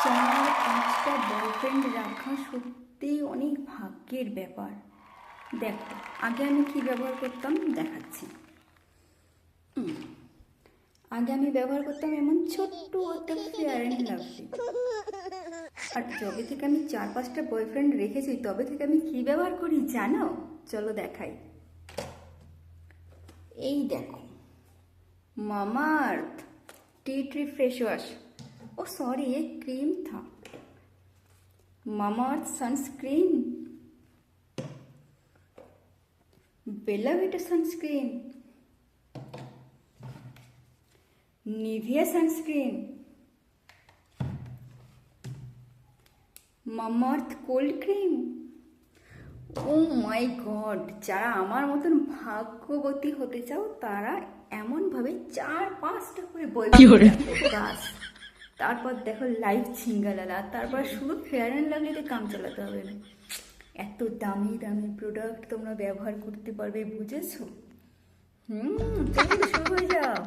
4-5টা boyfriend রাখা সত্যিই অনেক ভাগ্যের ব্যাপার। দেখো, আগে আমি কি ব্যবহার করতাম দেখাচ্ছি। আগে আমি ব্যবহার করতাম এমন ছোট্ট একটা ফেয়ার অ্যান্ড লাভলি। আর যবে থেকে আমি 4-5টা বয়ফ্রেন্ড রেখেছি তবে থেকে আমি কি ব্যবহার করি জানো? চলো দেখাই। এই দেখো, Mamaearth tea tree face wash, oh sorry ये क्रीम था। Mamaearth sunscreen, Bella Vita sunscreen, Nivea sunscreen, Mamaearth cold cream. Oh my god, যারা আমার মতন ভাগ্যবতী হতে চাও তারা এমনভাবে 4-5টা করে বাস। তারপর দেখো লাইফ ছিঙ্গালালা, তারপর শুধু ফেয়ার অ্যান্ড লাভলিতে কাম চালাতে হবে না। এত দামি দামি প্রোডাক্ট তোমরা ব্যবহার করতে পারবে, বুঝেছো? শুরু হয়ে যাও।